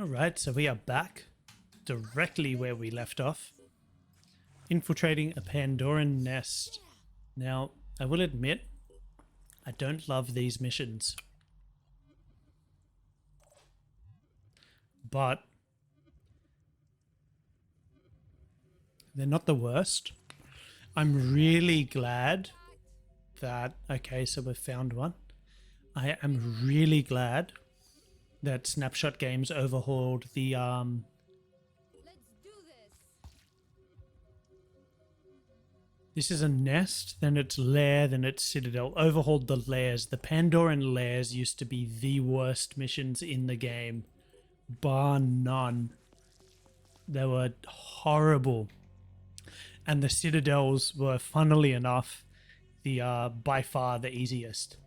Alright, so we are back directly where we left off. Infiltrating a Pandoran nest. Now, I will admit, I don't love these missions. But they're not the worst. I'm really glad that... Okay, so we've found one. I am really glad that Snapshot Games overhauled the Let's do this. This is a nest, then it's lair, then it's citadel. Overhauled the lairs. The Pandoran lairs used to be the worst missions in the game, bar none. They were horrible. And the citadels were, funnily enough, the by far the easiest.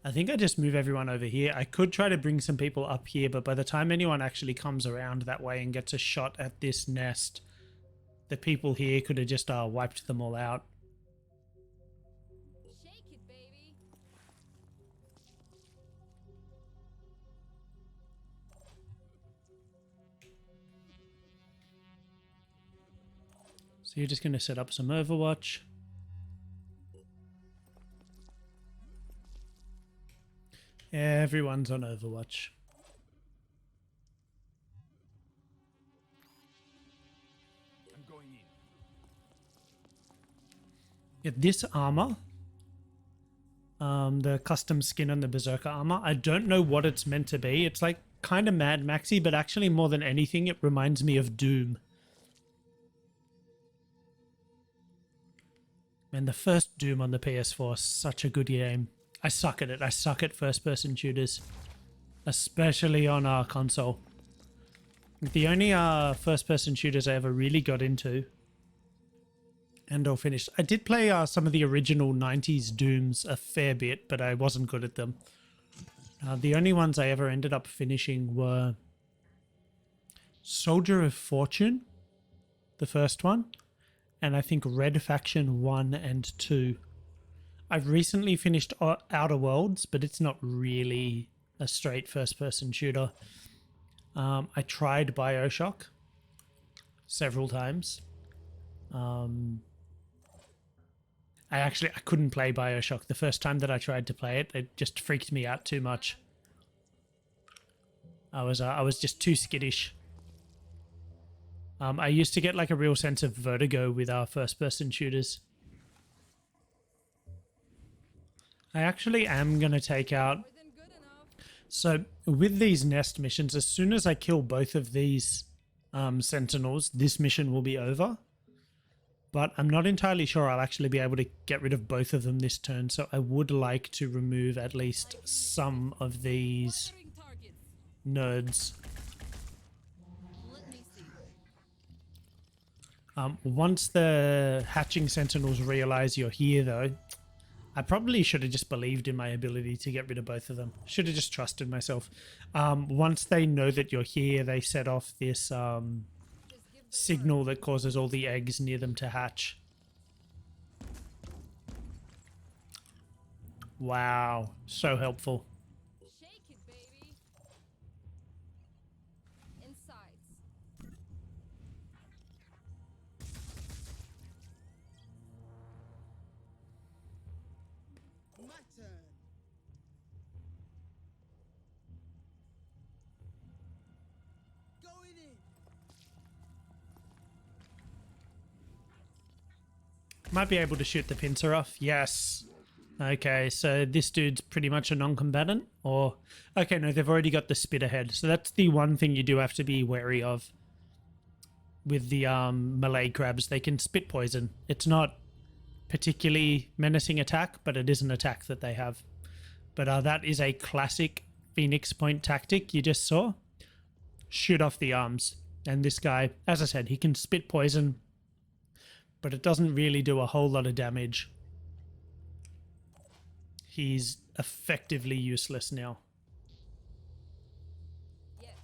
I think I just move everyone over here. I could try to bring some people up here, but by the time anyone actually comes around that way and gets a shot at this nest, the people here could have just wiped them all out. Shake it, baby. So you're just going to set up some Overwatch. Everyone's on Overwatch. I'm going in. Yeah, this armor, the custom skin on the Berserker armor, I don't know what it's meant to be. It's like kind of Mad Maxy, but actually more than anything, it reminds me of Doom. Man, the first Doom on the PS4, such a good game. I suck at it. I suck at first-person shooters, especially on our console. The only first-person shooters I ever really got into and all finished. I did play some of the original 90s Dooms a fair bit, but I wasn't good at them. The only ones I ever ended up finishing were Soldier of Fortune, the first one, and I think Red Faction 1 and 2. I've recently finished Outer Worlds, but it's not really a straight first-person shooter. I tried BioShock several times. I couldn't play BioShock. The first time that I tried to play it, it just freaked me out too much. I was just too skittish. I used to get like a real sense of vertigo with our first-person shooters. I actually am going to take out... More than good enough. So with these nest missions, as soon as I kill both of these sentinels, this mission will be over. But I'm not entirely sure I'll actually be able to get rid of both of them this turn, so I would like to remove at least some of these Firing targets. nerds. Let me see. Once the hatching sentinels realize you're here, though, I probably should have just believed in my ability to get rid of both of them. Should have just trusted myself. Once they know that you're here, they set off this signal that causes all the eggs near them to hatch. Wow, so helpful. Shake it, baby. Insides. My turn. Going in. Might be able to shoot the pincer off. Yes. Okay, so this dude's pretty much a non-combatant, or... Okay, no, they've already got the spit ahead. So that's the one thing you do have to be wary of with the Malay crabs. They can spit poison. It's not particularly menacing attack, but it is an attack that they have. But that is a classic Phoenix Point tactic you just saw. Shoot off the arms. And this guy, as I said, he can spit poison, but it doesn't really do a whole lot of damage. He's effectively useless now. Yes.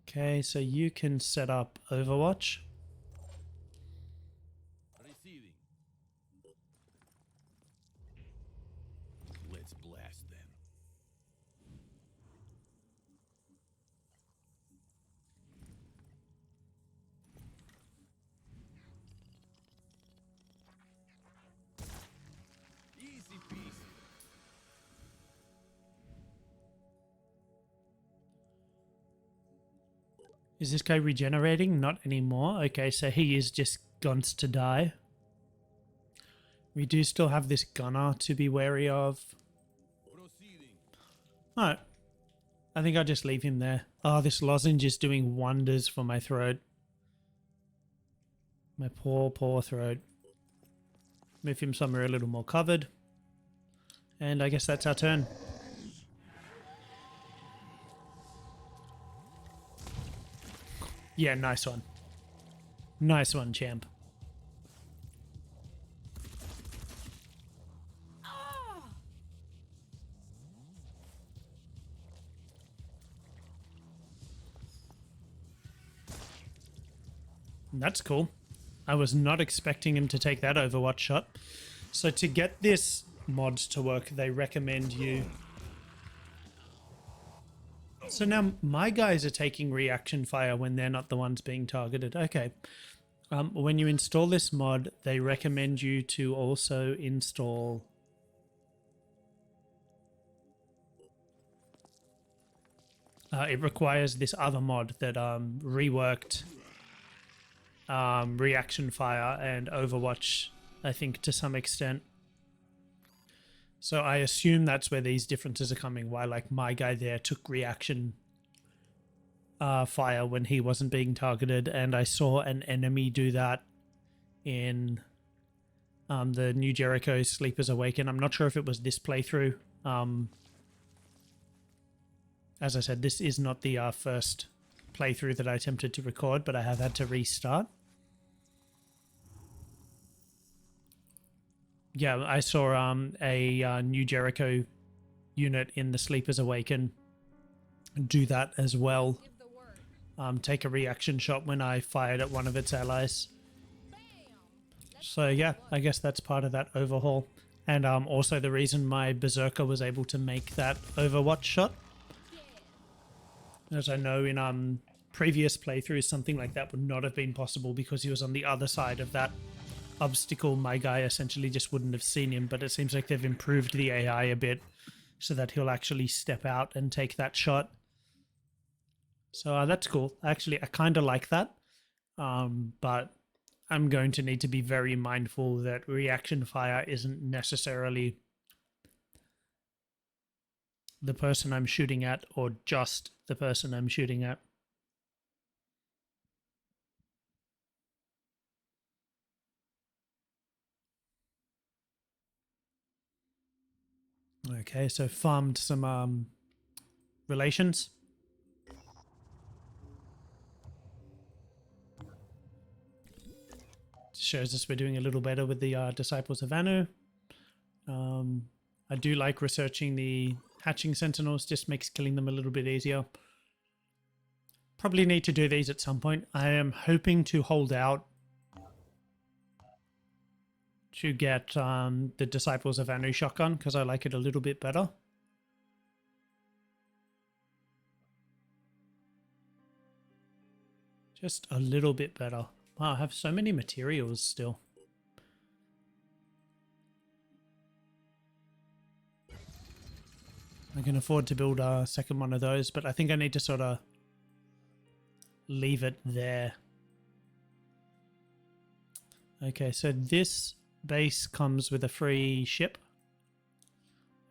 Okay, so you can set up Overwatch. Receiving. Let's blast them. Easy peasy. Is this guy regenerating? Not anymore. Okay, so he is just guns to die. We do still have this gunner to be wary of. Proceeding. Alright. I think I'll just leave him there. Oh, this lozenge is doing wonders for my throat. My poor, poor throat. Move him somewhere a little more covered. And I guess that's our turn. Yeah, nice one. Nice one, champ. That's cool. I was not expecting him to take that Overwatch shot. So to get this mod to work, they recommend you... So now my guys are taking reaction fire when they're not the ones being targeted. Okay. When you install this mod, they recommend you to also install... it requires this other mod that reworked reaction fire and Overwatch, I think, to some extent. So I assume that's where these differences are coming. Why, like, my guy there took reaction fire when he wasn't being targeted, and I saw an enemy do that in the New Jericho Sleepers Awaken. I'm not sure if it was this playthrough. As I said, this is not the first playthrough that I attempted to record, but I have had to restart. Yeah, I saw a New Jericho unit in the Sleepers Awaken do that as well. Give the word. Take a reaction shot when I fired at one of its allies. Bam! Let's So yeah, I guess that's part of that overhaul. And also the reason my Berserker was able to make that Overwatch shot. As I know in previous playthroughs, something like that would not have been possible because he was on the other side of that obstacle. My guy essentially just wouldn't have seen him, but it seems like they've improved the AI a bit so that he'll actually step out and take that shot. So that's cool. Actually, I kind of like that, but I'm going to need to be very mindful that reaction fire isn't necessarily the person I'm shooting at or just the person I'm shooting at. Okay, so farmed some relations. Shows us we're doing a little better with the Disciples of Anu. I do like researching the hatching sentinels, just makes killing them a little bit easier. Probably need to do these at some point. I am hoping to hold out to get the Disciples of Anu shotgun because I like it a little bit better. Just a little bit better. Wow, I have so many materials still. I can afford to build a second one of those, but I think I need to sort of leave it there. Okay, so this base comes with a free ship.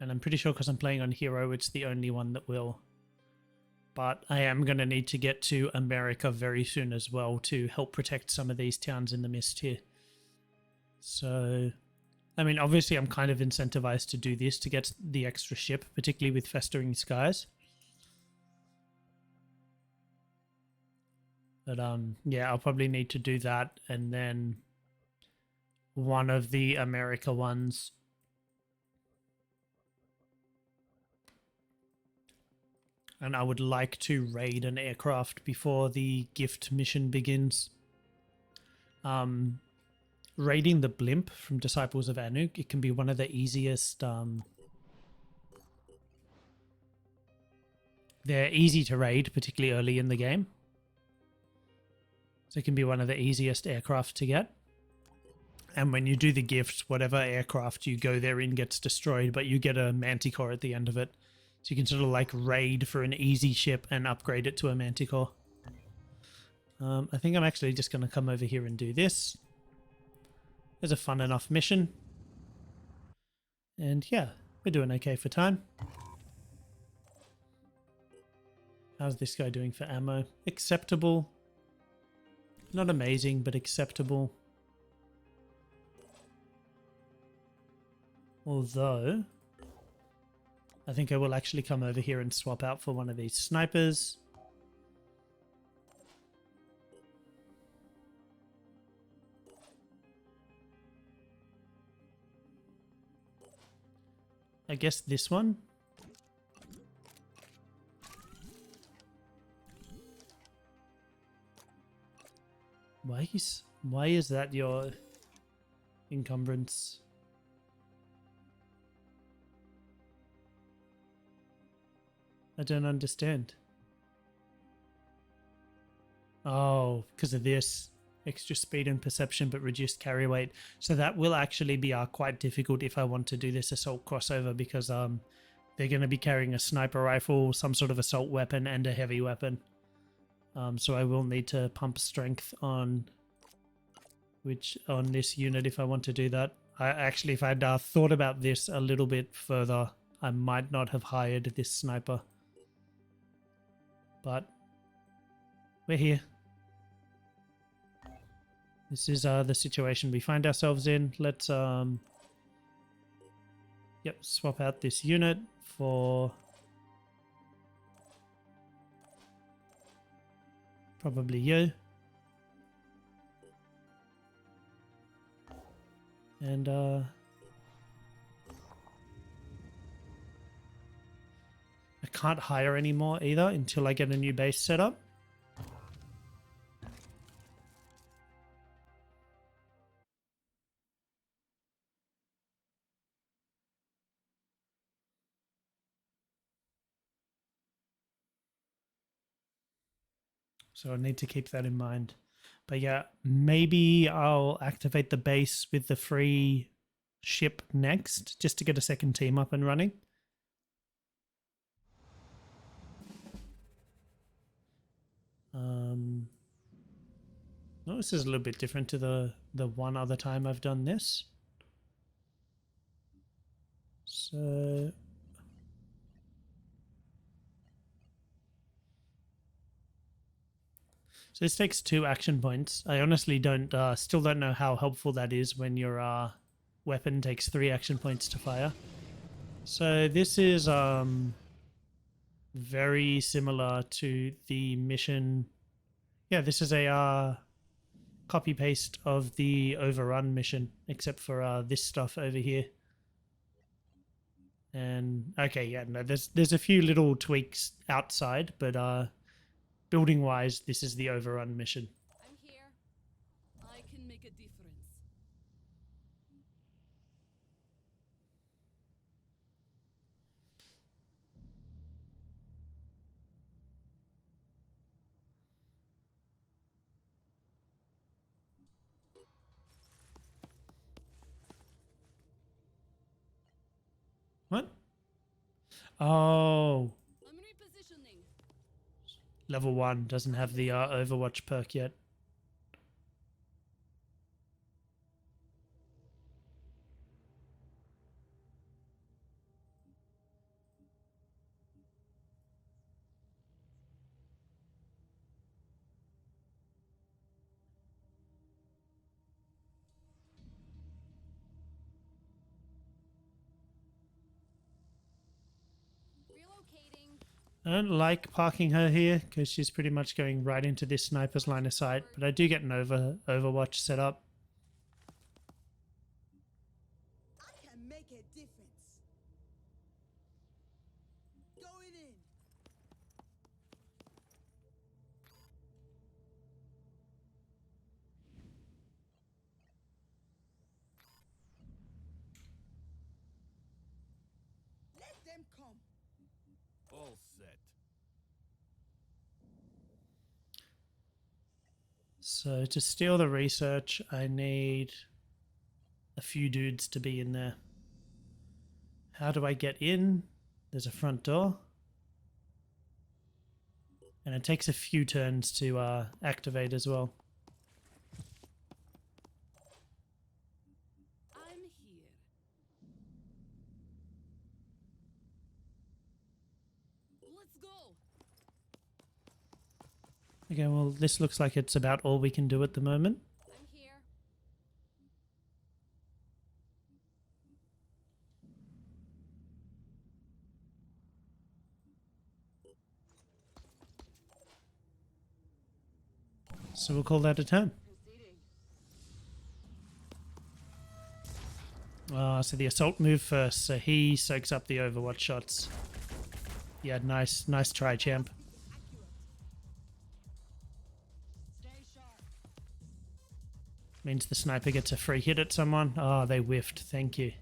And I'm pretty sure because I'm playing on Hero, it's the only one that will. But I am going to need to get to America very soon as well to help protect some of these towns in the mist here. So, I mean, obviously I'm kind of incentivized to do this to get the extra ship, particularly with Festering Skies. But yeah, I'll probably need to do that, and then one of the America ones. And I would like to raid an aircraft before the gift mission begins. Raiding the blimp from Disciples of Anu, it can be one of the easiest. They're easy to raid, particularly early in the game. So it can be one of the easiest aircraft to get. And when you do the gift, whatever aircraft you go there in gets destroyed, but you get a manticore at the end of it. So you can sort of like raid for an easy ship and upgrade it to a manticore. I think I'm actually just going to come over here and do this. It's a fun enough mission. And yeah, we're doing okay for time. How's this guy doing for ammo? Acceptable. Not amazing, but acceptable. Although, I think I will actually come over here and swap out for one of these snipers. I guess this one. Why is that your encumbrance? I don't understand. Oh, because of this. Extra speed and perception but reduced carry weight. So that will actually be quite difficult if I want to do this assault crossover, because they're going to be carrying a sniper rifle, some sort of assault weapon, and a heavy weapon. So I will need to pump strength on this unit if I want to do that. Actually, if I'd thought about this a little bit further, I might not have hired this sniper. But we're here. This is the situation we find ourselves in. Let's swap out this unit for probably you. And I can't hire anymore either until I get a new base set up. So I need to keep that in mind. But yeah, maybe I'll activate the base with the free ship next, just to get a second team up and running. No, this is a little bit different to the one other time I've done this. So this takes 2 action points. I honestly still don't know how helpful that is when your weapon takes 3 action points to fire. So this is very similar to the mission. Yeah, this is a copy paste of the overrun mission, except for this stuff over here. And okay, yeah, no, there's a few little tweaks outside, but building wise, this is the overrun mission. I'm here. I can make a difference. What? Oh, I'm repositioning. level 1 doesn't have the Overwatch perk yet. Relocating. I don't like parking her here because she's pretty much going right into this sniper's line of sight, but I do get an Overwatch set up. I can make a difference. Going in. Let them come. All set. So to steal the research, I need a few dudes to be in there. How do I get in? There's a front door. And it takes a few turns to activate as well. I'm here. Let's go. Okay, well, this looks like it's about all we can do at the moment. I'm here. So we'll call that a turn. Proceeding. So the assault move first, so he soaks up the overwatch shots. Yeah, nice try, champ. Stay sharp. Means the sniper gets a free hit at someone. Oh, they whiffed, thank you.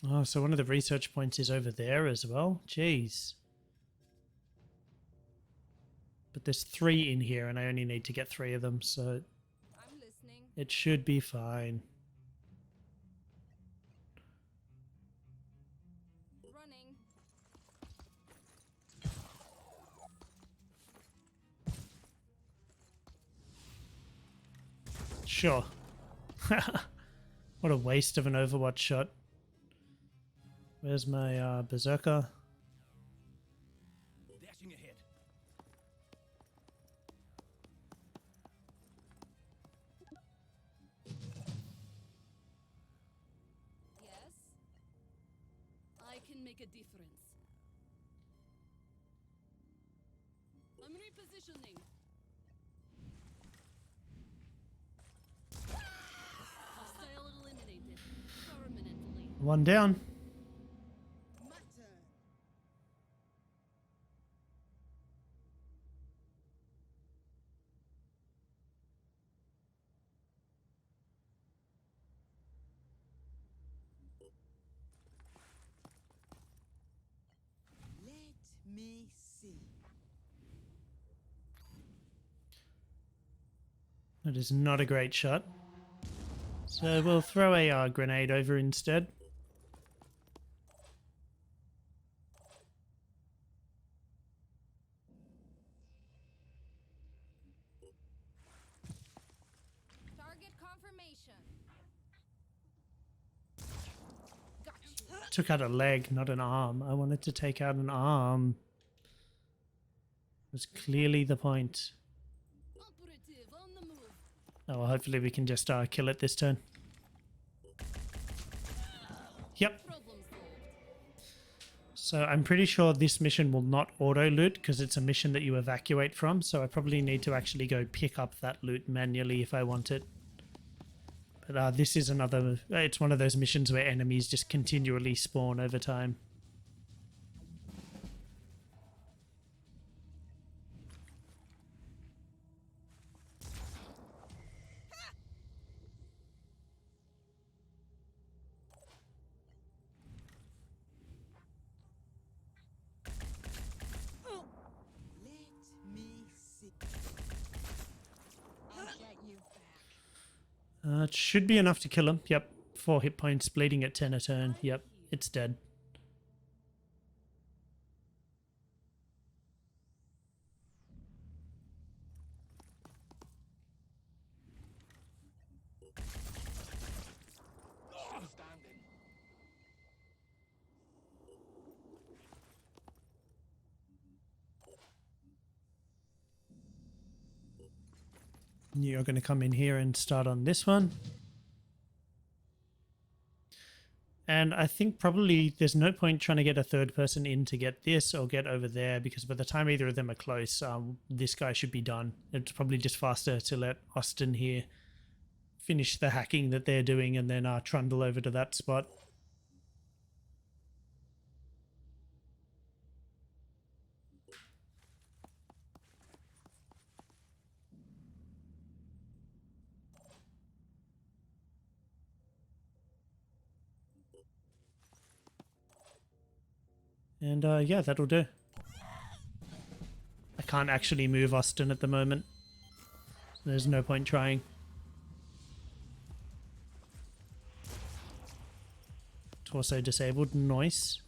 Oh, so one of the research points is over there as well? Jeez. But there's 3 in here and I only need to get 3 of them, so I'm listening. it should be fine. Running. Sure. What a waste of an overwatch shot. Where's my Berserker? Dashing ahead. Yes. I can make a difference. I'm repositioning. Hostile eliminated. Permanently. 1 down. My turn. Let me see. That is not a great shot. So we'll throw a grenade over instead. Target confirmation. Got you. Took out a leg, not an arm. I wanted to take out an arm. Was clearly the point. Operative on the move. Oh, well, hopefully we can just kill it this turn. Yep. Problem solved. So I'm pretty sure this mission will not auto-loot because it's a mission that you evacuate from. So I probably need to actually go pick up that loot manually if I want it. But this is another... It's one of those missions where enemies just continually spawn over time. Let me see. I'll get you back. It should be enough to kill him. Yep. 4 hit points, bleeding at 10 a turn. Yep, it's dead. Standing. You're going to come in here and start on this one. And I think probably there's no point trying to get a third person in to get this or get over there, because by the time either of them are close, this guy should be done. It's probably just faster to let Austin here finish the hacking that they're doing and then trundle over to that spot. And yeah, that'll do. can't actually move Austin at the moment. There's no point trying. Torso disabled. Nice.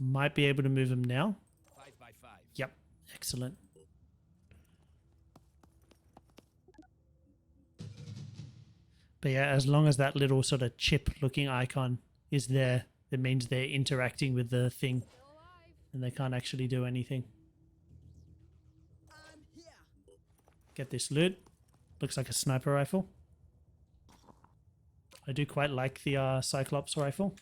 Might be able to move him now. 5x5. Yep. Excellent. But yeah, as long as that little sort of chip looking icon is there, it means they're interacting with the thing Still alive. and they can't actually do anything. I'm here. Get this loot. Looks like a sniper rifle. I do quite like the Cyclops rifle.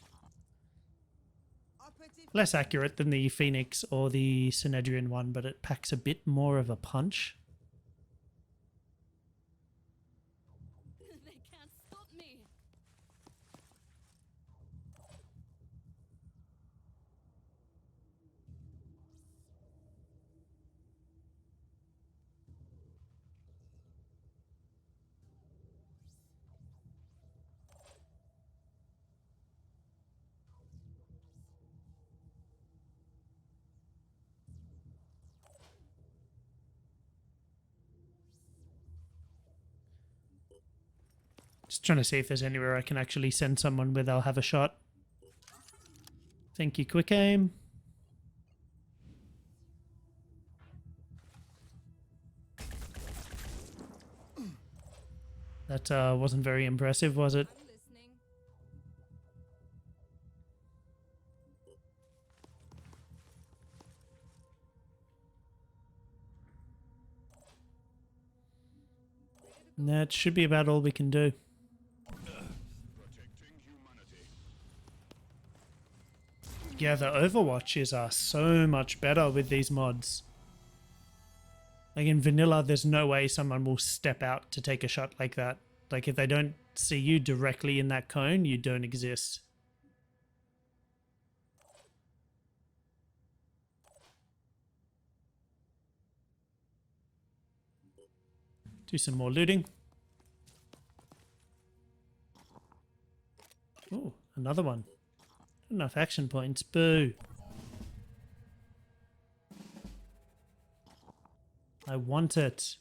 Operative. Less accurate than the Phoenix or the Synedrian one, but it packs a bit more of a punch. They can't stop me. Just trying to see if there's anywhere I can actually send someone where they'll have a shot. Thank you, quick aim. That wasn't very impressive, was it? I'm listening. That should be about all we can do. Yeah, the Overwatches are so much better with these mods. Like in vanilla, there's no way someone will step out to take a shot like that. Like if they don't see you directly in that cone, you don't exist. Do some more looting. Oh, another one. Enough action points. Boo. I want it.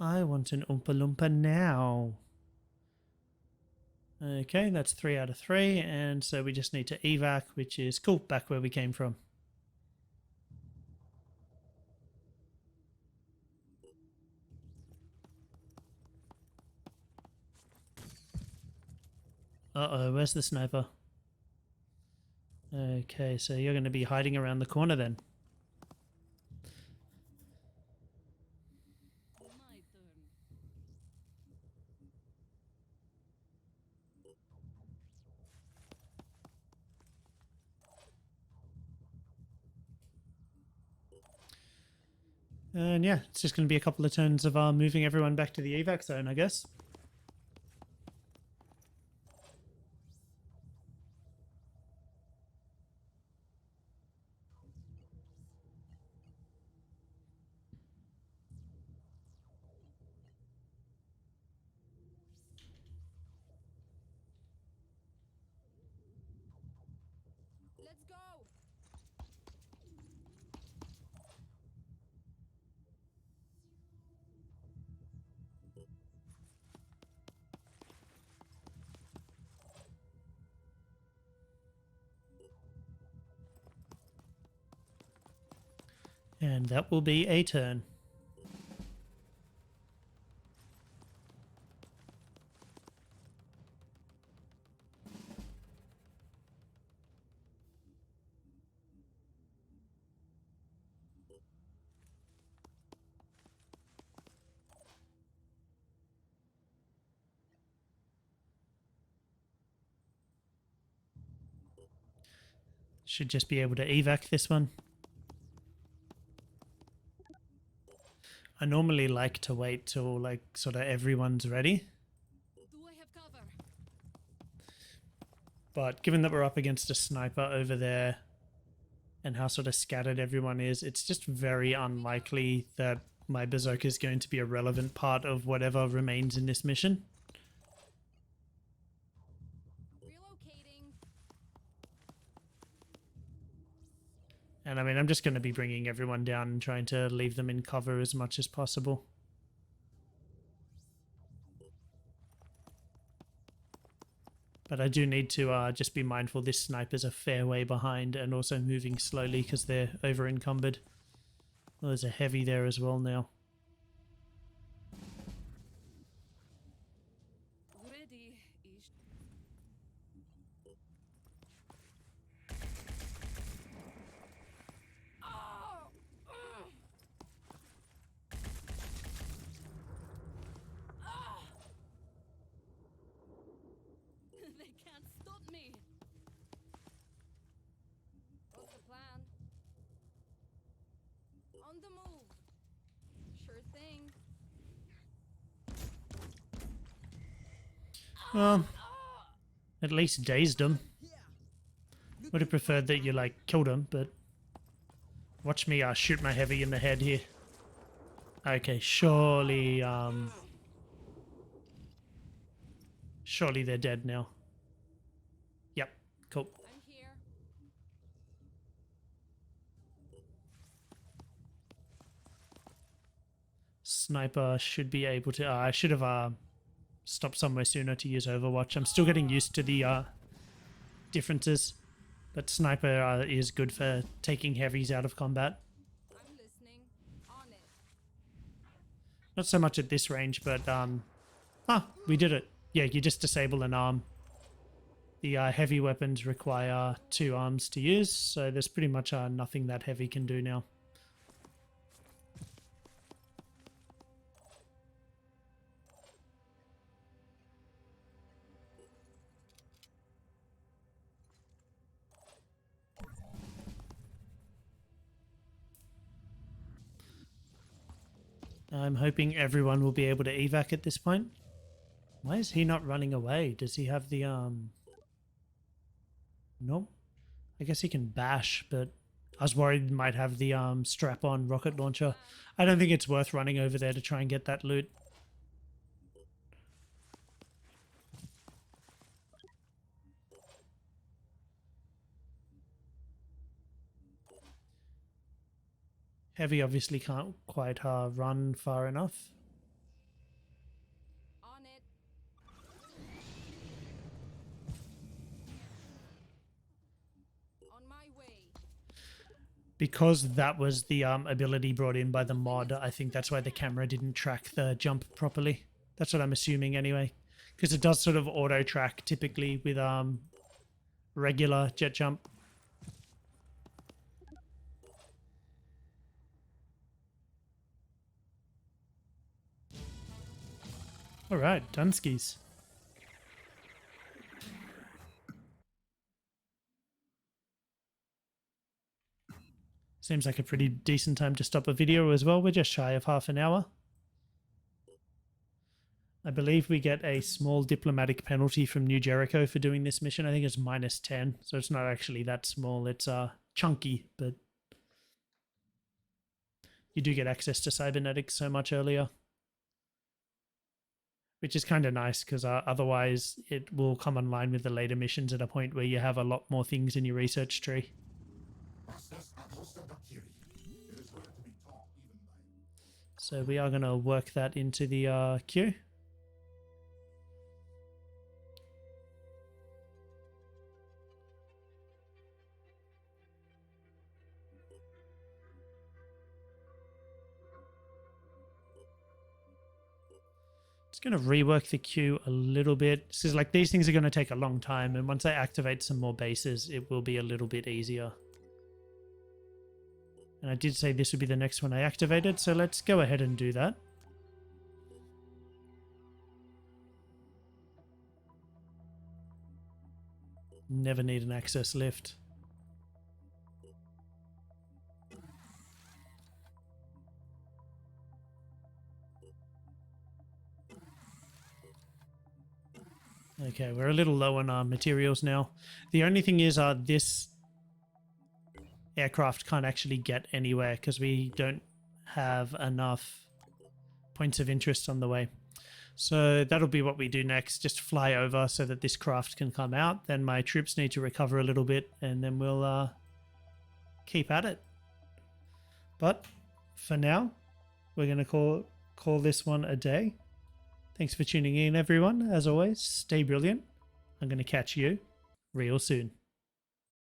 I want an Oompa Loompa now. Okay, that's 3 out of 3. And so we just need to evac, which is cool, back where we came from. Uh-oh, where's the sniper? Okay, so you're going to be hiding around the corner then. My turn. And yeah, it's just going to be a couple of turns of moving everyone back to the evac zone, I guess. Let's go. And that will be a turn. Should just be able to evac this one. I normally like to wait till like sort of everyone's ready. Do I have cover? But given that we're up against a sniper over there and how sort of scattered everyone is, it's just very unlikely that my Berserker is going to be a relevant part of whatever remains in this mission. Relocating. And I mean, I'm just going to be bringing everyone down and trying to leave them in cover as much as possible. But I do need to just be mindful this sniper's a fair way behind and also moving slowly because they're over encumbered. Well, there's a heavy there as well now. Ready ish. Oh! Ugh. Ah! They can't stop me. What's the plan? On the move. Sure thing. Well, at least dazed him. Would have preferred that you, like, killed him, but... Watch me shoot my heavy in the head here. Okay, surely, surely they're dead now. Yep, cool. I'm here. Sniper should be able to... I should have stopped somewhere sooner to use Overwatch. I'm still getting used to the differences. But Sniper is good for taking heavies out of combat. I'm listening. On it. Not so much at this range, but... we did it. Yeah, you just disable an arm. The heavy weapons require 2 arms to use, so there's pretty much nothing that heavy can do now. I'm hoping everyone will be able to evac at this point. Why is he not running away? Does he have the Nope. I guess he can bash, but I was worried he might have the strap-on rocket launcher. I don't think it's worth running over there to try and get that loot. Heavy obviously can't quite run far enough. On it. On my way. Because that was the ability brought in by the mod, I think that's why the camera didn't track the jump properly. That's what I'm assuming anyway. Because it does sort of auto-track typically with regular jet jump. Alright, Dunskies. Seems like a pretty decent time to stop a video as well. We're just shy of half an hour. I believe we get a small diplomatic penalty from New Jericho for doing this mission. I think it's -10, so it's not actually that small. It's chunky, but you do get access to cybernetics so much earlier. Which is kind of nice, because otherwise it will come online with the later missions at a point where you have a lot more things in your research tree. So we are going to work that into the queue. Just going to rework the queue a little bit. This is like, these things are going to take a long time, and once I activate some more bases, it will be a little bit easier. And I did say this would be the next one I activated, so let's go ahead and do that. Never need an access lift. Okay, we're a little low on our materials now. The only thing is this aircraft can't actually get anywhere because we don't have enough points of interest on the way. So that'll be what we do next, just fly over so that this craft can come out. Then my troops need to recover a little bit, and then we'll keep at it. But for now, we're going to call this one a day. Thanks for tuning in, everyone. As always, stay brilliant. I'm going to catch you real soon.